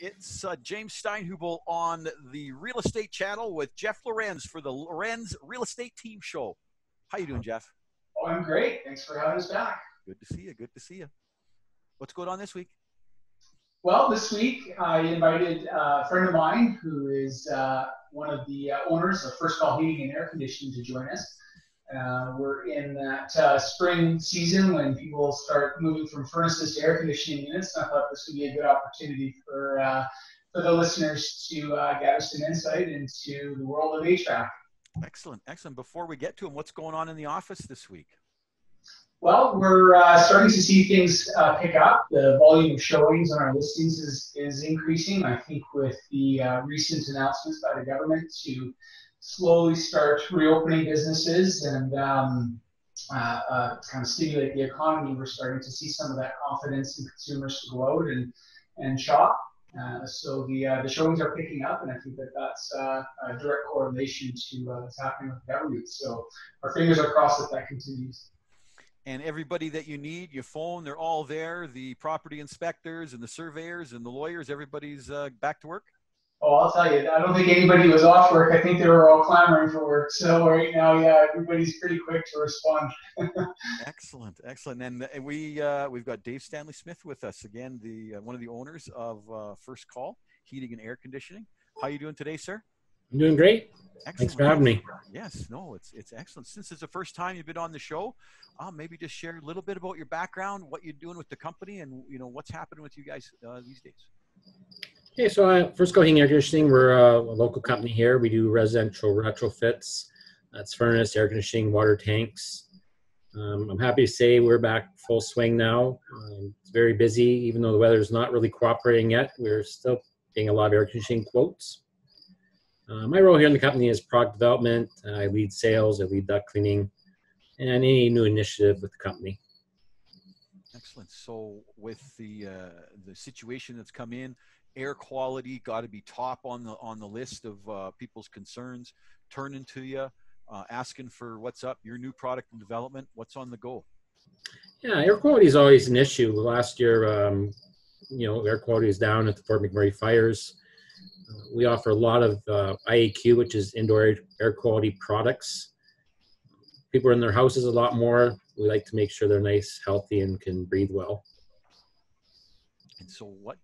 It's James Steinhubel on the Real Estate Channel with Jeff Lorenz for the Lorenz Real Estate Team show. How you doing, Jeff? Oh, I'm great. Thanks for having us back. Good to see you. Good to see you. What's going on this week? Well, this week I invited a friend of mine who is one of the owners of First Call Heating and Air Conditioning to join us. We're in that spring season when people start moving from furnaces to air conditioning units. And I thought this would be a good opportunity for the listeners to gather some insight into the world of HVAC. Excellent, excellent. Before we get to them, what's going on in the office this week? Well, we're starting to see things pick up. The volume of showings on our listings is increasing. I think with the recent announcements by the government to slowly start reopening businesses and kind of stimulate the economy, we're starting to see some of that confidence in consumers to go out and shop. So the showings are picking up, and I think that's a direct correlation to what's happening with the government. So our fingers are crossed that continues. And everybody that you need, your phone, they're all there. The property inspectors and the surveyors and the lawyers, everybody's back to work? Oh, I'll tell you, I don't think anybody was off work. I think they were all clamoring for work. So right now, yeah, everybody's pretty quick to respond. Excellent, excellent. And we've got Dave Stanely-Smith with us again, one of the owners of First Call Heating and Air Conditioning. How are you doing today, sir? I'm doing great. Excellent. Thanks for having me. Yes, no, it's excellent. Since it's the first time you've been on the show, maybe just share a little bit about your background, what you're doing with the company, and what's happening with you guys these days. Okay, so First Call Heating and Air Conditioning, we're a local company here. We do residential retrofits. That's furnace, air conditioning, water tanks. I'm happy to say we're back full swing now. It's very busy, even though the weather's not really cooperating yet. We're still getting a lot of air conditioning quotes. My role here in the company is product development. I lead sales, I lead duct cleaning, and any new initiative with the company. Excellent. So with the situation that's come in, air quality got to be top on the list of people's concerns. Turning to you, asking for what's up, your new product and development. What's on the go? Yeah, air quality is always an issue. Last year, air quality is down at the Fort McMurray fires. We offer a lot of IAQ, which is indoor air quality products. People are in their houses a lot more. We like to make sure they're nice, healthy, and can breathe well. And so what,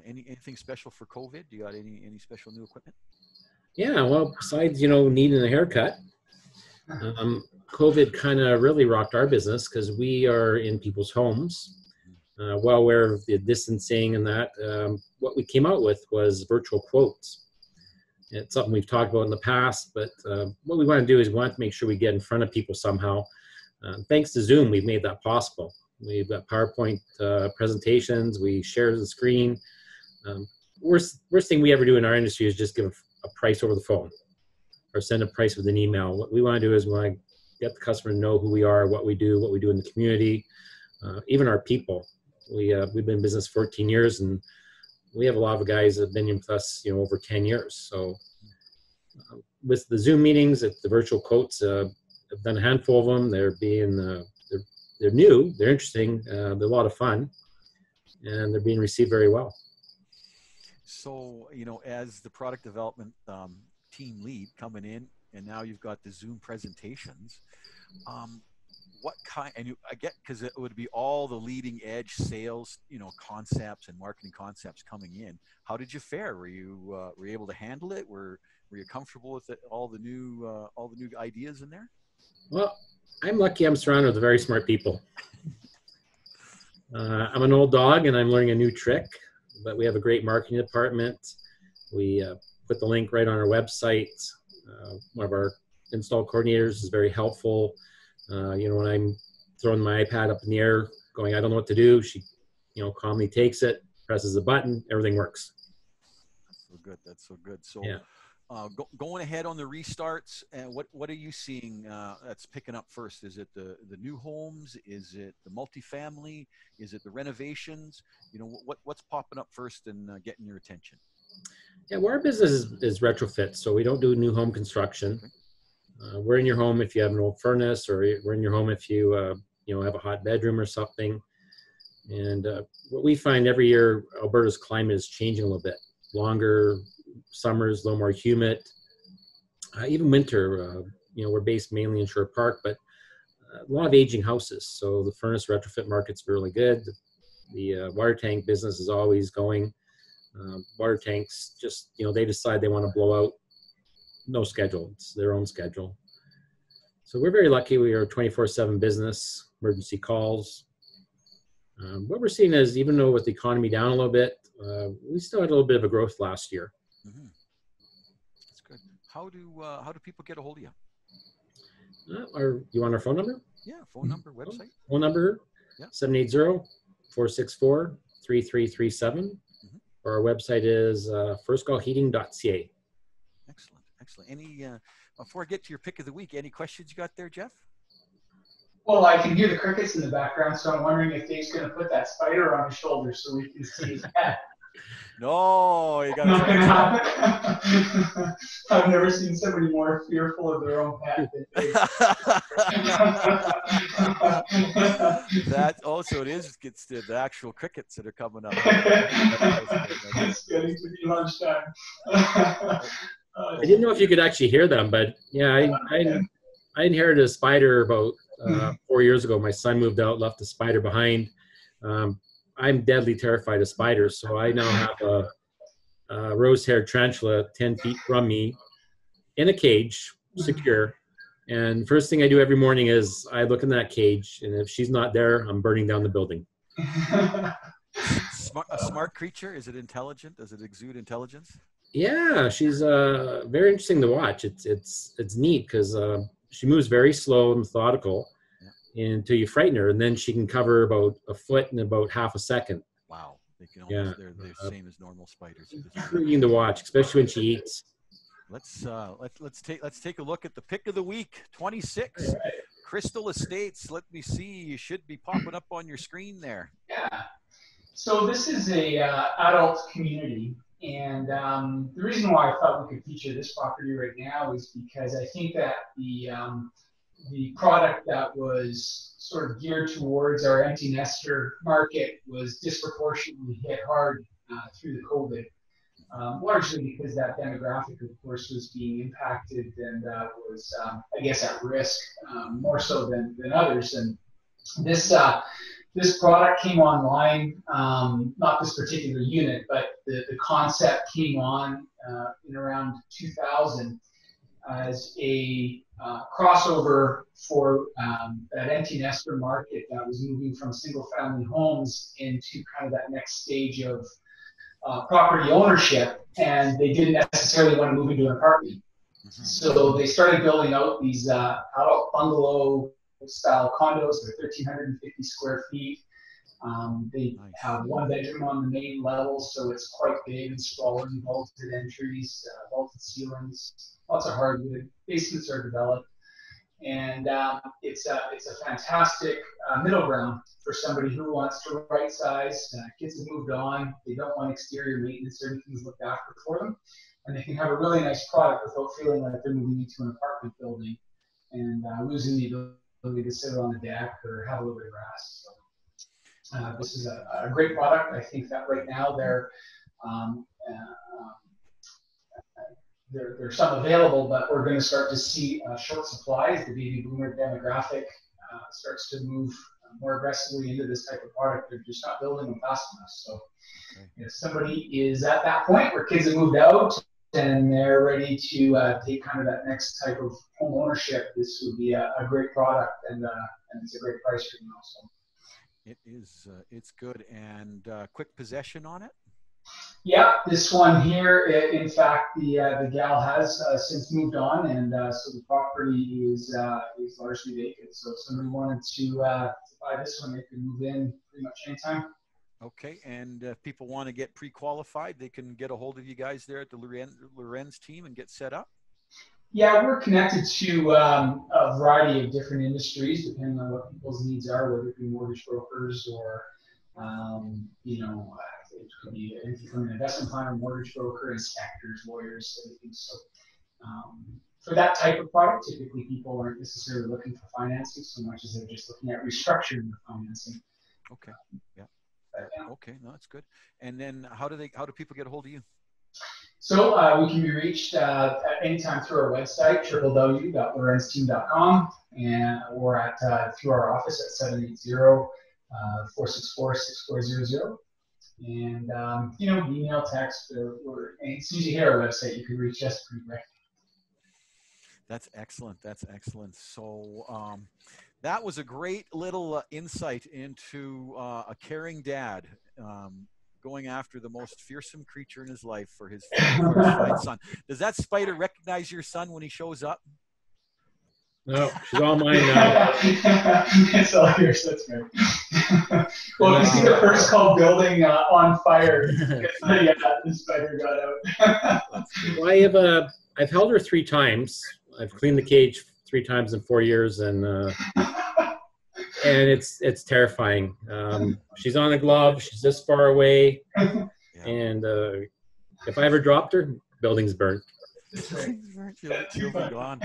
anything special for COVID? Do you got any special new equipment? Yeah, well, besides, needing a haircut, COVID kind of really rocked our business because we are in people's homes. Well aware of the distancing and that. What we came out with was virtual quotes. It's something we've talked about in the past, but what we want to do is we want to make sure we get in front of people somehow. Thanks to Zoom, we've made that possible. We've got PowerPoint presentations. We share the screen. Worst thing we ever do in our industry is just give a price over the phone or send a price with an email. What we want to do is we want to get the customer to know who we are, what we do in the community, even our people. We've been in business 14 years, and we have a lot of guys that have been with us, over 10 years. So with the Zoom meetings, the virtual quotes, I've done a handful of them. They're new, they're interesting, they're a lot of fun, and they're being received very well. So, as the product development team lead coming in, and now you've got the Zoom presentations, what kind, and I get, because it would be all the leading edge sales, concepts and marketing concepts coming in. How did you fare? Were you able to handle it? Were you comfortable with it, all the new ideas in there? Well, I'm lucky I'm surrounded with very smart people. I'm an old dog and I'm learning a new trick, but we have a great marketing department. We put the link right on our website. One of our install coordinators is very helpful. When I'm throwing my iPad up in the air going, I don't know what to do, she, calmly takes it, presses a button, everything works. That's so good. That's so good. So yeah. Going ahead on the restarts, what are you seeing that's picking up first? Is it the new homes? Is it the multifamily? Is it the renovations? What's popping up first and getting your attention? Yeah, well, our business is retrofit, so we don't do new home construction. Okay. We're in your home if you have an old furnace, or we're in your home if you have a hot bedroom or something. And what we find every year, Alberta's climate is changing a little bit. longer summers, a little more humid. Even winter, we're based mainly in Shore Park, but a lot of aging houses. So the furnace retrofit market's really good. The water tank business is always going. Water tanks, just, they decide they want to blow out. No schedule. It's their own schedule. So we're very lucky. We are a 24/7 business, emergency calls. What we're seeing is, even though with the economy down a little bit, we still had a little bit of a growth last year. Mm-hmm. That's good. How do people get a hold of you? You want our phone number? Yeah, phone number, website. Phone number, yeah. 780-464-3337. Mm-hmm. Or our website is firstcallheating.ca. Excellent, excellent. Any before I get to your pick of the week, any questions you got there, Jeff? Well, I can hear the crickets in the background, so I'm wondering if Dave's going to put that spider on his shoulder so we can see his pet. No, you got not going to happen. I've never seen somebody more fearful of their own pet than Dave. That also it's the actual crickets that are coming up. It's getting to be lunchtime. I didn't know if you could actually hear them, but yeah, I inherited a spider about 4 years ago. My son moved out, left the spider behind. I'm deadly terrified of spiders, so I now have a rose-haired tarantula 10 feet from me in a cage, secure. And first thing I do every morning is I look in that cage, and if she's not there, I'm burning down the building. A smart creature? Is it intelligent? Does it exude intelligence? Yeah, she's very interesting to watch. It's neat because she moves very slow and methodical. Until you frighten her, and then she can cover about a foot in about half a second. Wow, they can almost, they're the same as normal spiders. Intriguing to watch, especially when she eats. Let's take a look at the pick of the week. 26, right. Crystal Estates. Let me see. You should be popping up on your screen there. Yeah. So this is a adult community, and the reason why I thought we could feature this property right now is because I think that the product that was sort of geared towards our empty nester market was disproportionately hit hard through the COVID, largely because that demographic, of course, was being impacted and was, I guess, at risk more so than others. And this product came online, not this particular unit, but the concept came on in around 2000 as a crossover for that empty nester market that was moving from single family homes into kind of that next stage of property ownership, and they didn't necessarily want to move into an apartment. Mm-hmm. So they started building out these adult bungalow style condos. They're 1,350 square feet. They have one bedroom on the main level, so it's quite big and sprawling, vaulted entries, vaulted ceilings, lots of hardwood. Basements are developed, and it's a fantastic middle ground for somebody who wants to right size. Kids have moved on; they don't want exterior maintenance. Everything's looked after for them, and they can have a really nice product without feeling like they're moving into an apartment building and losing the ability to sit on the deck or have a little bit of grass. So, this is a great product. I think that right now there's some available, but we're going to start to see short supply as the baby boomer demographic starts to move more aggressively into this type of product. They're just not building them fast enough. So if somebody is at that point where kids have moved out and they're ready to take kind of that next type of home ownership, this would be a great product, and it's a great price for them also. It is. It's good. And quick possession on it? Yeah, this one here, in fact, the gal has since moved on, and so the property is largely vacant. So if somebody wanted to buy this one, they can move in pretty much anytime. Okay, and if people want to get pre-qualified, they can get a hold of you guys there at the Lorenz team and get set up? Yeah, we're connected to a variety of different industries, depending on what people's needs are, whether it be mortgage brokers or, it could be anything from an investment planner, mortgage broker, inspectors, lawyers, everything. So for that type of product, typically people aren't necessarily looking for financing so much as they're just looking at restructuring the financing. Okay. Yeah. Okay. No, that's good. And then how do people get a hold of you? So we can be reached at any time through our website, www.lorenzteam.com, and or at through our office at 780-464-6400. And email, text, or as soon as you hit our website, you can reach us pretty quick. That's excellent. That's excellent. So that was a great little insight into a caring dad going after the most fearsome creature in his life for his fine son. Does that spider recognize your son when he shows up? No, she's all mine now. It's all yours. That's right. Well, you see the first called building on fire. Yeah, the spider got out. Well, I've held her 3 times. I've cleaned the cage 3 times in 4 years, and it's terrifying. She's on a glove. She's this far away, and if I ever dropped her, building's burnt. She'll be gone.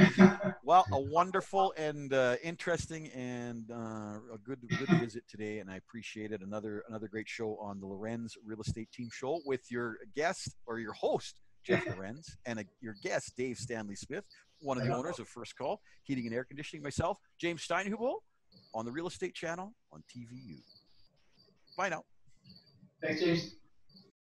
Well, a wonderful and interesting and a good visit today, and I appreciate it. Another great show on the Lorenz Real Estate Team show with your guest or your host, Jeff Lorenz, and your guest, Dave Stanley-Smith, one of the owners of First Call Heating and Air Conditioning. Myself, James Steinhubel, on the Real Estate Channel on TVU. Bye now. Thanks, James.